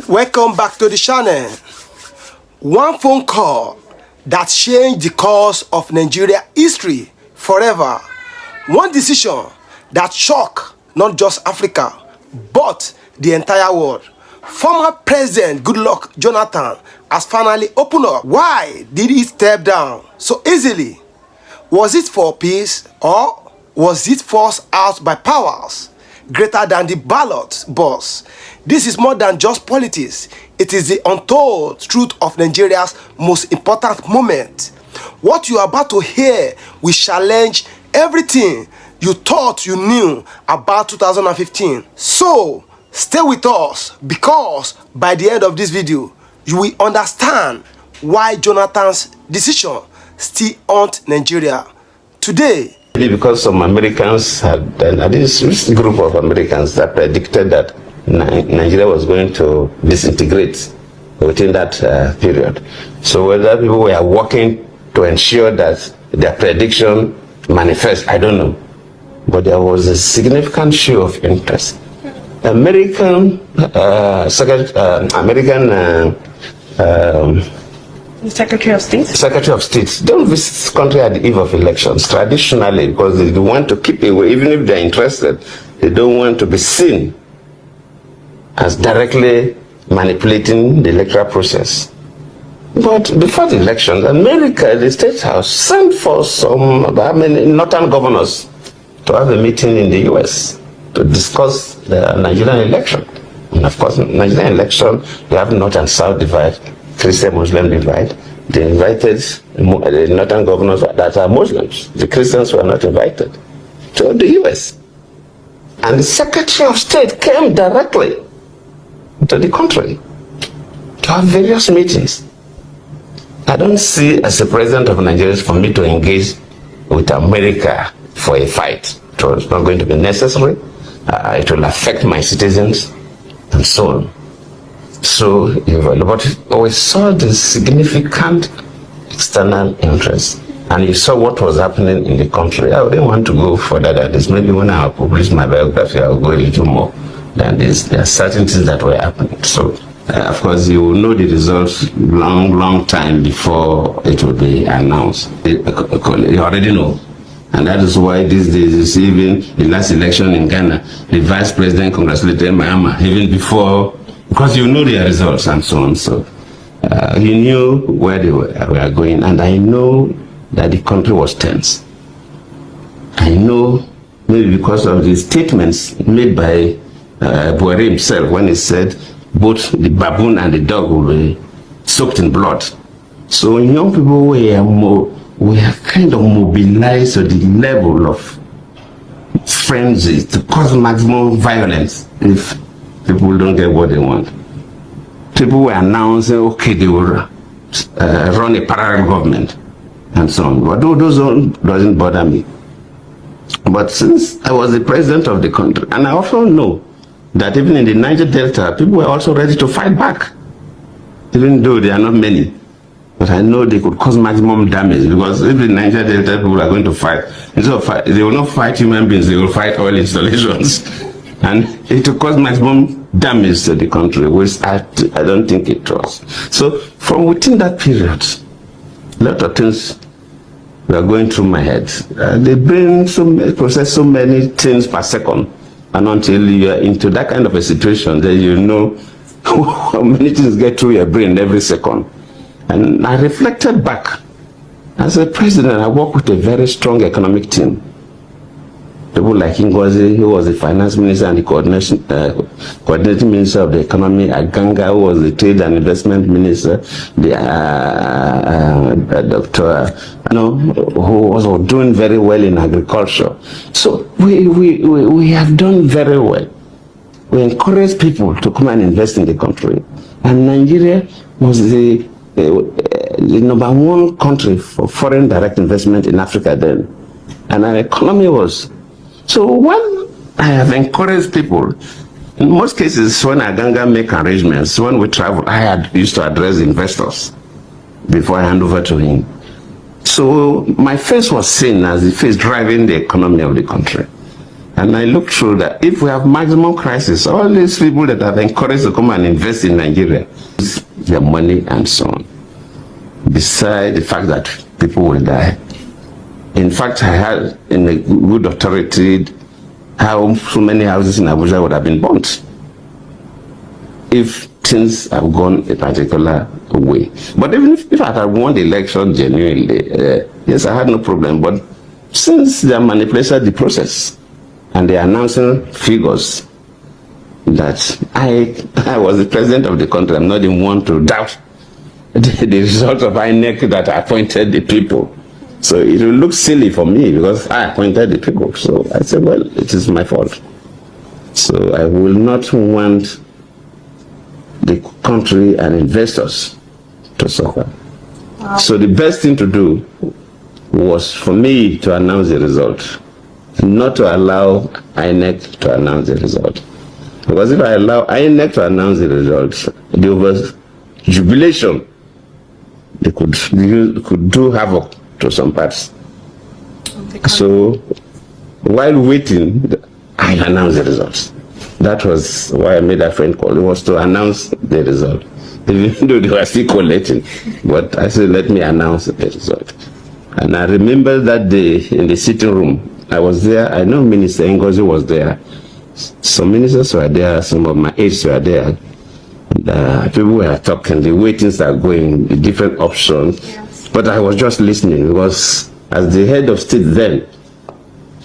Welcome back to the channel. One phone call that changed the course of Nigeria history forever. One decision that shocked not just Africa but the entire world. Former President Goodluck Jonathan has finally opened up. Why did he step down so easily? Was it for peace or was it forced out by powers greater than the ballot box? This is more than just politics. It is the untold truth of Nigeria's most important moment. What you are about to hear will challenge everything you thought you knew about 2015. So stay with us, because by the end of this video, you will understand why Jonathan's decision still haunts Nigeria today. Because some Americans had, this group of Americans that predicted that Nigeria was going to disintegrate within that period. So whether people were working to ensure that their prediction manifests, I don't know. But there was a significant show of interest. American Secretary of State? Secretary of State don't visit the country at the eve of elections, traditionally, because they want to keep away. Even if they're interested, they don't want to be seen as directly manipulating the electoral process. But before the elections, America, the State House, sent for some northern governors to have a meeting in the US to discuss the Nigerian election. And of course, Nigerian election, you have North and South divide, Christian-Muslim divide. They invited the northern governors that are Muslims. The Christians were not invited to the US. And the Secretary of State came directly to the country to have various meetings. I don't see, as a president of Nigeria, for me to engage with America for a fight. So it's not going to be necessary. It will affect my citizens and so on. So, but we saw the significant external interest, and you saw what was happening in the country. I wouldn't want to go further than this. Maybe when I publish my biography, I'll go a little more than this. There are certain things that were happening. So, of course, you will know the results long time before it will be announced. You already know. And that is why these days, even the last election in Ghana, the vice president congratulated Mahama even before, because you know their results and so on. So he knew where they were going, and I know that the country was tense. I know, maybe because of the statements made by Buhari himself when he said both the baboon and the dog will be soaked in blood. So young people we have kind of mobilized to the level of frenzy to cause maximum violence if people don't get what they want. People were announcing, okay, they will run a parallel government and so on. But those doesn't bother me. But since I was the president of the country, and I also know that even in the Niger Delta, people were also ready to fight back, even though there are not many. But I know they could cause maximum damage, because if the Niger Delta people are going to fight, instead of fight, they will not fight human beings, they will fight oil installations. And it will cause maximum damage to the country, which I don't think it was. So from within that period, a lot of things were going through my head. The brain process so many things per second. And until you are into that kind of a situation, then you know how many things get through your brain every second. And I reflected back. As a president, I worked with a very strong economic team. People like Ngozi, who was the finance minister and the coordinating minister of the economy, Aganga, who was the trade and investment minister, the Dr. who was doing very well in agriculture. So we have done very well. We encourage people to come and invest in the country. And Nigeria was the number one country for foreign direct investment in Africa then. And our economy was. So when I have encouraged people, in most cases when Aganga make arrangements, when we travel, I used to address investors before I hand over to him. So my face was seen as the face driving the economy of the country. And I looked through that. If we have maximum crisis, all these people that have encouraged to come and invest in Nigeria, their money and so on. Besides the fact that people will die. In fact, I had in a good authority how so many houses in Abuja would have been burnt if things have gone a particular way. But even if I had won the election genuinely, yes, I had no problem. But since they manipulated the process and they are announcing figures that I was the president of the country, I'm not the one to doubt the result of INEC that appointed the people. So it will look silly for me because I appointed the people. So I said, well, it is my fault. So I will not want the country and investors to suffer. Wow. So the best thing to do was for me to announce the result, not to allow INEC to announce the result. Because if I allow INEC to announce the result, the over jubilation, they could do havoc to some parts. So while waiting, I announced the results. That was why I made that phone call. It was to announce the result. Even though they were still collating. But I said, let me announce the result. And I remember that day in the sitting room, I was there. I know Minister Ngozi was there. Some ministers were there. Some of my aides were there. And, people were talking. The waitings are going, the different options. Yes. But I was just listening because as the head of state then,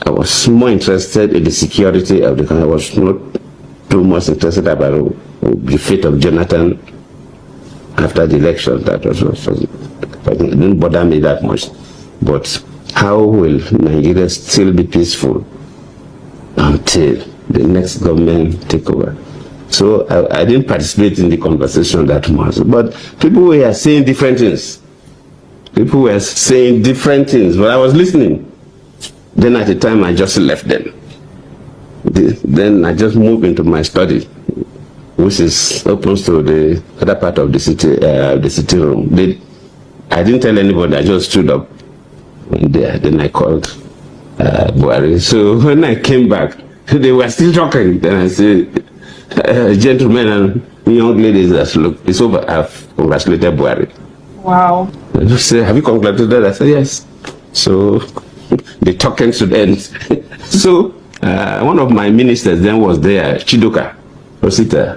I was more interested in the security of the country. I was not too much interested about the fate of Jonathan after the election. That it didn't bother me that much. But how will Nigeria still be peaceful until the next government take over? So I didn't participate in the conversation that much. But people were saying different things. People were saying different things, but I was listening. Then at the time, I just left them. Then I just moved into my study, which is opposed to the other part of the city room. I didn't tell anybody. I just stood up. And then I called Buhari. So when I came back, they were still talking. Then I said, gentlemen and young ladies, look, it's over. I've congratulated Buhari. Wow. They said, have you congratulated? I said, yes. So the talking should end. So one of my ministers then was there, Chidoka Osita.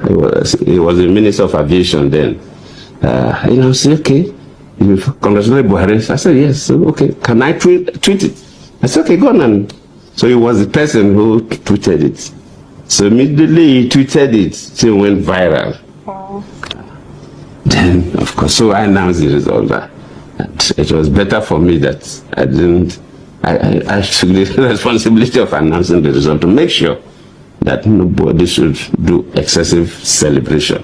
He was the Minister of Aviation then. I said, okay, you congratulate Buhari. I said, yes. So, okay, can I tweet it? I said, okay, go on. And so he was the person who tweeted it. So immediately he tweeted it, so it went viral. Wow. Then, of course, so I announced the result. And it was better for me that I took the responsibility of announcing the result to make sure that nobody should do excessive celebration.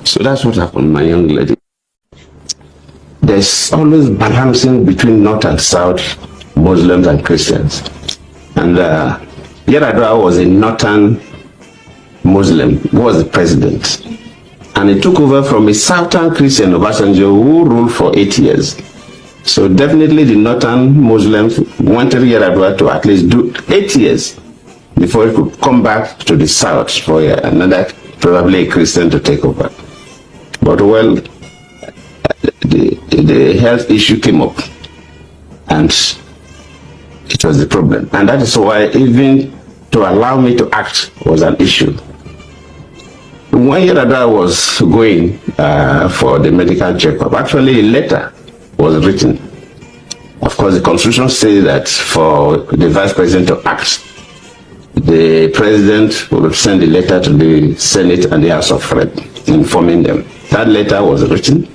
So that's what happened, my young lady. There's always balancing between North and South, Muslims and Christians. And Yar'Adua was a Northern Muslim who was the president. And he took over from a Southern Christian, Obasanjo, who ruled for 8 years. So definitely the Northern Muslims wanted Yar'Adua to at least do 8 years before he could come back to the South for another, probably a Christian, to take over. But well, the health issue came up, and it was the problem. And that is why even to allow me to act was an issue. When Yar'Adua was going for the medical checkup, actually a letter was written. Of course, the Constitution says that for the Vice President to act, the President will send a letter to the Senate and the House of Reps informing them. That letter was written,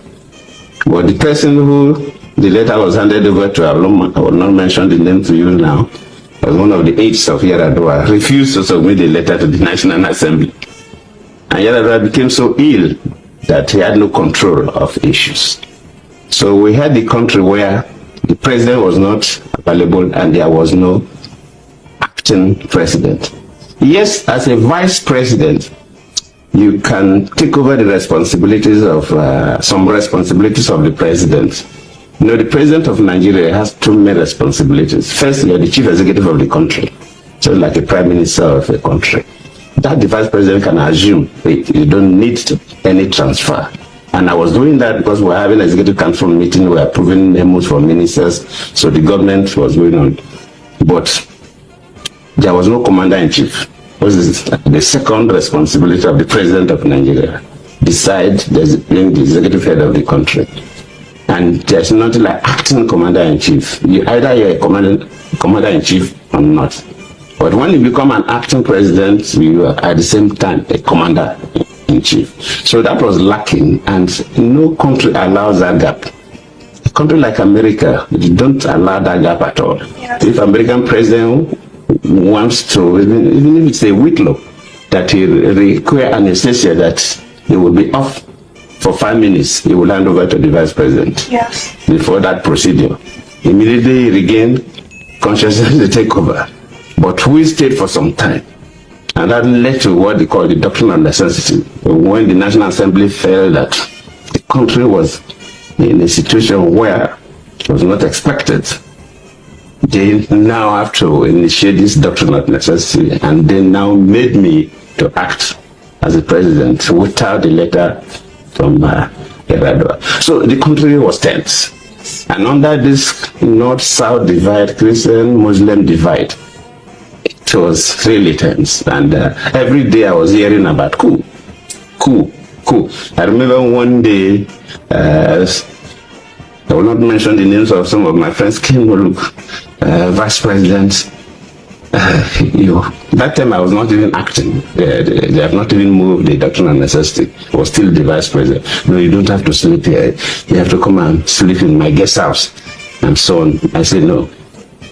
but the person who the letter was handed over to, I will not mention the name to you now, was one of the aides of Yar'Adua, refused to submit the letter to the National Assembly. And Yar'Adua became so ill that he had no control of issues. So we had the country where the president was not available and there was no acting president. Yes, as a vice president, you can take over the responsibilities of some responsibilities of the president. You know, the president of Nigeria has two main responsibilities. First, you're the chief executive of the country. so like a prime minister of a country. That the vice president can assume you don't need any transfer. And I was doing that because we were having an executive council meeting, we were approving memos for ministers, so the government was going on. But there was no commander-in-chief. This is the second responsibility of the president of Nigeria, besides being the executive head of the country. And there's nothing like acting commander-in-chief. Either you're a commander-in-chief or not. But when you become an acting president, you are at the same time a commander-in-chief. So that was lacking, and no country allows that gap. A country like America, they don't allow that gap at all. Yes. If American president wants to, even if it's a whitlow, that he require anesthesia, that he will be off for 5 minutes, he will hand over to the vice president. Yes. Before that procedure. Immediately he regained consciousness to take over. But we stayed for some time. And that led to what they call the doctrine of necessity. When the National Assembly felt that the country was in a situation where it was not expected, they now have to initiate this doctrine of necessity, and they now made me to act as a president without the letter from Eradua. So the country was tense. And under this North-South divide, Christian-Muslim divide, it was really tense. And every day I was hearing about coup. I remember one day, I will not mention the names of some of my friends, came to look, vice president, that time I was not even acting. They have not even moved the doctrine of necessity. I was still the vice president. No, you don't have to sleep here. You have to come and sleep in my guest house, and so on. I said, no,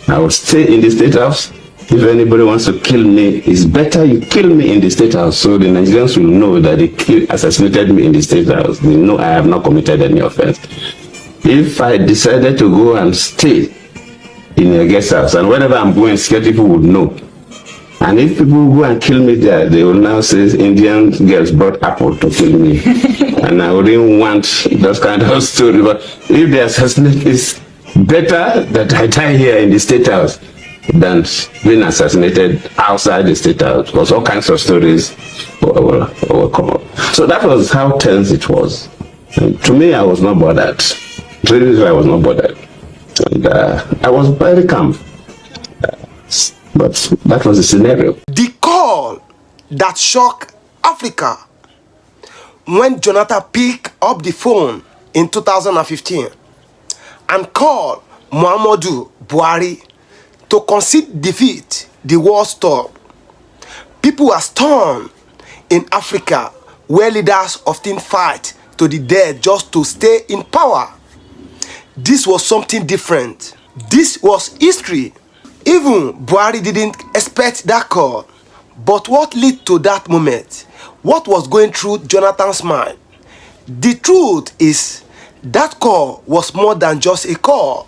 I will stay in the State House. If anybody wants to kill me, it's better you kill me in the State House, so the Nigerians will know that they assassinated me in the State House. They know I have not committed any offense. If I decided to go and stay in a guest house, and whenever I'm going, security people would know. And if people go and kill me there, they will now say Indian girls brought apple to kill me. And I wouldn't want those kind of story. But if they assassinate, it's better that I die here in the State House than being assassinated outside the State House, because all kinds of stories will come up. So that was how tense it was. And to me, I was not bothered. Really, I was not bothered. And I was very calm. But that was the scenario. The call that shocked Africa when Jonathan picked up the phone in 2015 and called Muhammadu Buhari to concede defeat the war stopped. People are stunned in Africa, where leaders often fight to the death just to stay in power. This was something different. This was history. Even Buhari didn't expect that call. But what led to that moment? What was going through Jonathan's mind? The truth is, that call was more than just a call.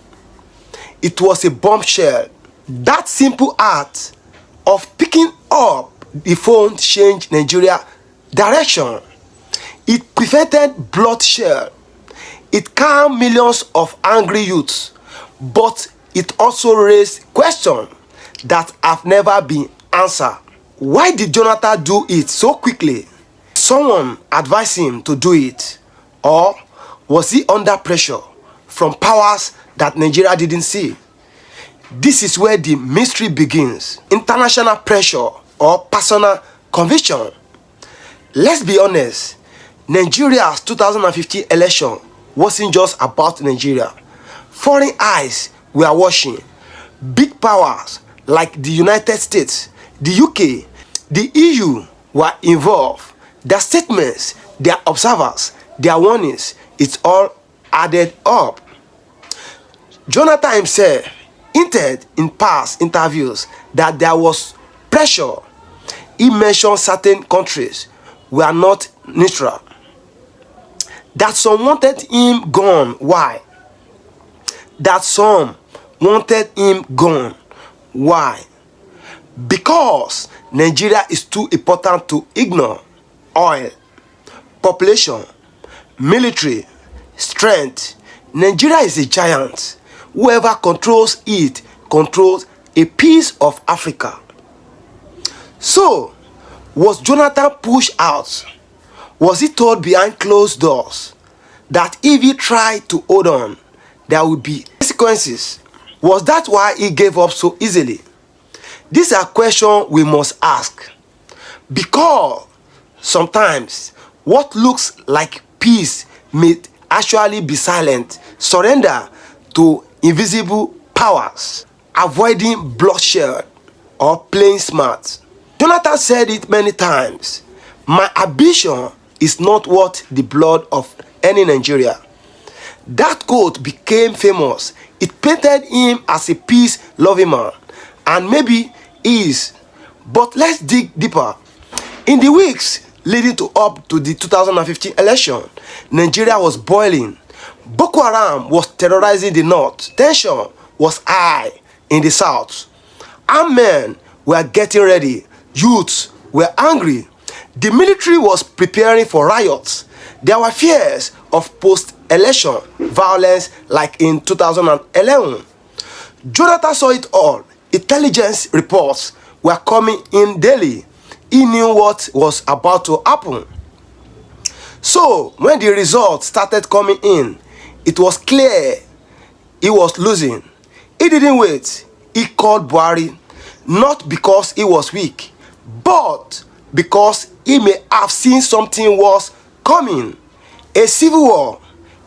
It was a bombshell. That simple act of picking up the phone changed Nigeria's direction. It prevented bloodshed. It calmed millions of angry youths. But it also raised questions that have never been answered. Why did Jonathan do it so quickly? Someone advised him to do it? Or was he under pressure from powers that Nigeria didn't see? This is where the mystery begins. International pressure or personal conviction. Let's be honest, Nigeria's 2015 election wasn't just about Nigeria. Foreign eyes were watching. Big powers like the United States, the UK, the EU were involved. Their statements, their observers, their warnings, it's all added up. Jonathan himself hinted in past interviews that there was pressure. He mentioned certain countries were not neutral. That some wanted him gone. Why? That some wanted him gone. Why? Because Nigeria is too important to ignore. Oil, population, military, strength. Nigeria is a giant. Whoever controls it controls a piece of Africa. So, was Jonathan pushed out? Was he told behind closed doors that if he tried to hold on, there would be consequences? Was that why he gave up so easily? These are questions we must ask. Because sometimes what looks like peace may actually be silent surrender to invisible powers, avoiding bloodshed or playing smart. Jonathan said it many times. My ambition is not worth the blood of any Nigeria. That quote became famous. It painted him as a peace-loving man, and maybe he is. But let's dig deeper. In the weeks leading up to the 2015 election, Nigeria was boiling. Boko Haram was terrorizing the north. Tension was high in the south. Armed men were getting ready. Youths were angry. The military was preparing for riots. There were fears of post-election violence like in 2011. Jonathan saw it all. Intelligence reports were coming in daily. He knew what was about to happen. So, when the results started coming in, it was clear he was losing. He didn't wait. He called Buhari, not because he was weak, but because he may have seen something was coming. A civil war,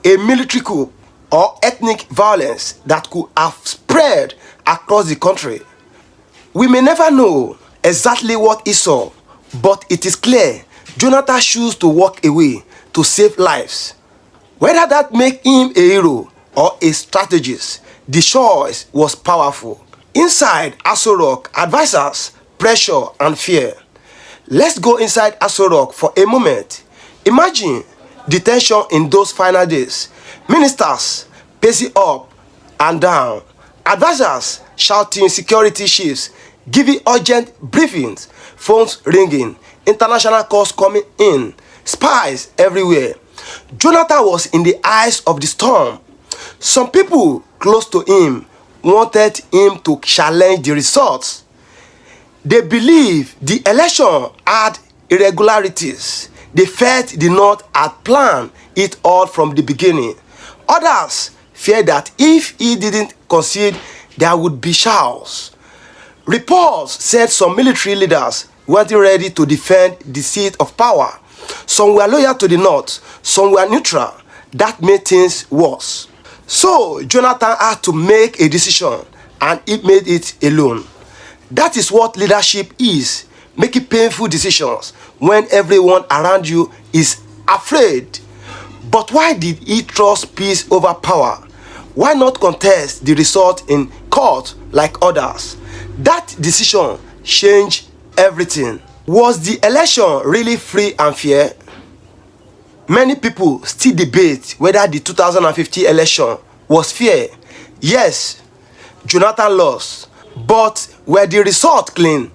a military coup, or ethnic violence that could have spread across the country. We may never know exactly what he saw, but it is clear Jonathan chose to walk away to save lives. Whether that make him a hero or a strategist, the choice was powerful. Inside Aso Rock, advisors, pressure and fear. Let's go inside Aso Rock for a moment. Imagine the tension in those final days. Ministers pacing up and down. Advisors shouting security chiefs, giving urgent briefings, phones ringing, international calls coming in, spies everywhere. Jonathan was in the eyes of the storm. Some people close to him wanted him to challenge the results. They believe the election had irregularities. They felt the North had planned it all from the beginning. Others feared that if he didn't concede, there would be chaos. Reports said some military leaders weren't ready to defend the seat of power. Some were loyal to the North, some were neutral. That made things worse. So Jonathan had to make a decision, and he made it alone. That is what leadership is, making painful decisions when everyone around you is afraid. But why did he trust peace over power? Why not contest the result in court like others? That decision changed everything. Was the election really free and fair? Many people still debate whether the 2015 election was fair. Yes, Jonathan lost, but were the results clean?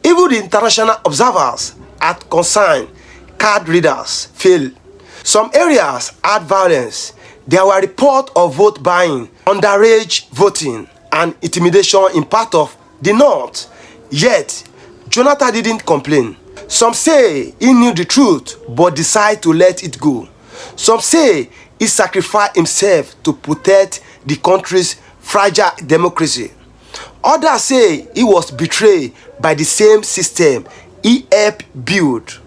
Even the international observers had concerned card readers failed. Some areas had violence. There were reports of vote buying, underage voting, and intimidation in part of the North. Yet, Jonathan didn't complain. Some say he knew the truth but decided to let it go. Some say he sacrificed himself to protect the country's fragile democracy. Others say he was betrayed by the same system he helped build.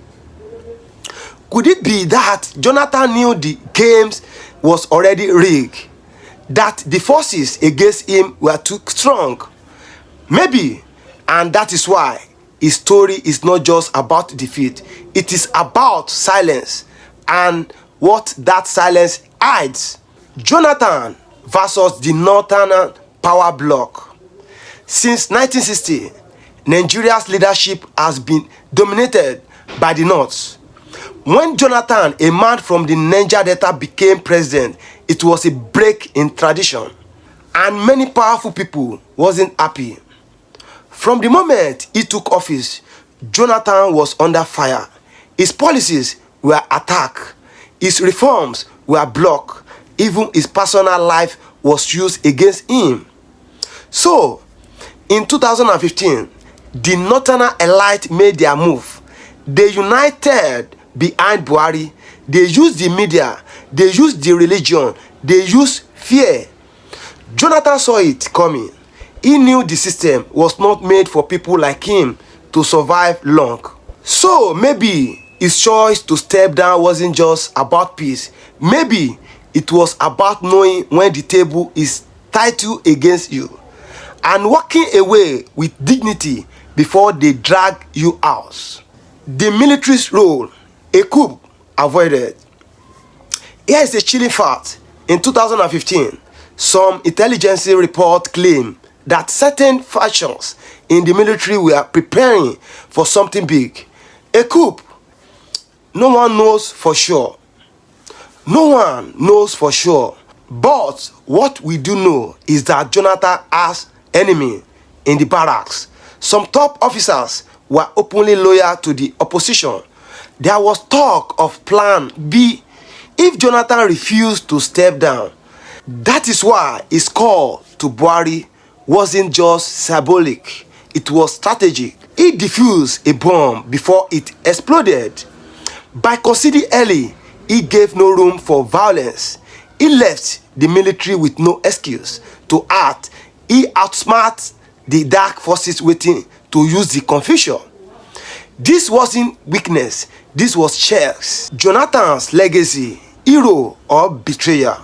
Could it be that Jonathan knew the games was already rigged? That the forces against him were too strong? Maybe, and that is why his story is not just about defeat. It is about silence and what that silence hides. Jonathan versus the Northern power bloc. Since 1960, Nigeria's leadership has been dominated by the North. When Jonathan, a man from the Niger Delta, became president, it was a break in tradition, and many powerful people wasn't happy. From the moment he took office, Jonathan was under fire. His policies were attacked. His reforms were blocked. Even his personal life was used against him. So, in 2015, the northern elite made their move. They united behind Buhari. They used the media, they used the religion, they used fear. Jonathan saw it coming. He knew the system was not made for people like him to survive long. So maybe his choice to step down wasn't just about peace. Maybe it was about knowing when the table is titled against you and walking away with dignity before they drag you out. The military's role, a coup avoided. Here is a chilling fact. In 2015, some intelligence reports claim that certain factions in the military were preparing for something big. A coup. No one knows for sure. No one knows for sure. But what we do know is that Jonathan has enemy in the barracks. Some top officers were openly loyal to the opposition. There was talk of Plan B if Jonathan refused to step down. That is why his call to Buhari wasn't just symbolic, it was strategic. He defused a bomb before it exploded. By conceding early, he gave no room for violence. He left the military with no excuse to act. He outsmarted the dark forces waiting to use the confusion. This wasn't weakness, this was checks. Jonathan's legacy, hero or betrayer.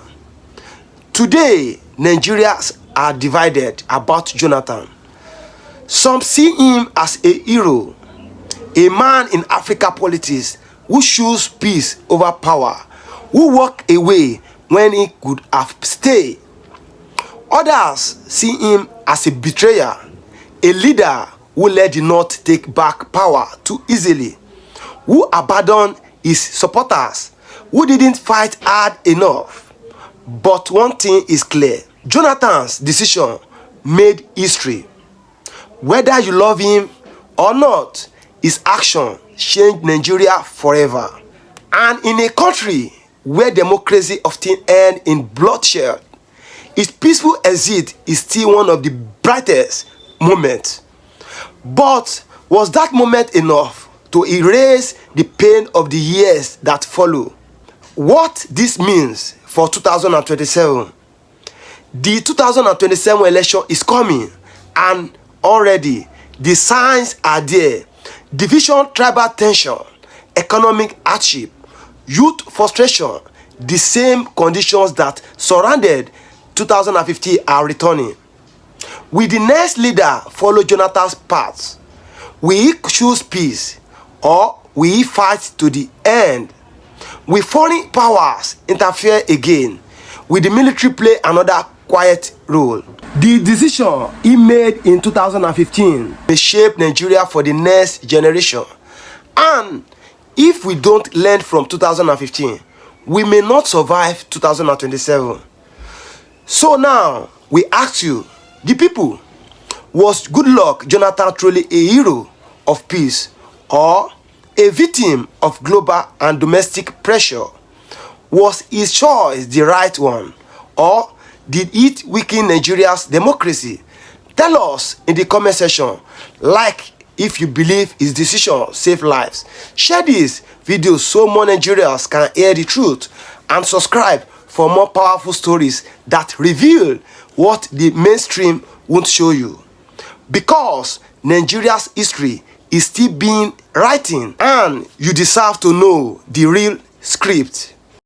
Today, Nigerians are divided about Jonathan. Some see him as a hero, a man in Africa politics who chose peace over power, who walked away when he could have stayed. Others see him as a betrayer, a leader who let the North take back power too easily, who abandoned his supporters, who didn't fight hard enough. But one thing is clear, Jonathan's decision made history. Whether you love him or not, his action changed Nigeria forever. And in a country where democracy often ends in bloodshed, his peaceful exit is still one of the brightest moments. But was that moment enough to erase the pain of the years that follow? What this means for 2027? The 2027 election is coming, and already the signs are there. Division, tribal tension, economic hardship, youth frustration, the same conditions that surrounded 2015 are returning. Will the next leader follow Jonathan's path? Will he choose peace or will he fight to the end? Will foreign powers interfere again? Will the military play another quiet role? The decision he made in 2015 may shape Nigeria for the next generation. And if we don't learn from 2015, we may not survive 2027. So now, we ask you, the people, was Goodluck Jonathan truly a hero of peace or a victim of global and domestic pressure? Was his choice the right one, or did it weaken Nigeria's democracy? Tell us in the comment section. Like if you believe his decision saved lives. Share this video so more Nigerians can hear the truth, and subscribe for more powerful stories that reveal what the mainstream won't show you. Because Nigeria's history is still being written, and you deserve to know the real script.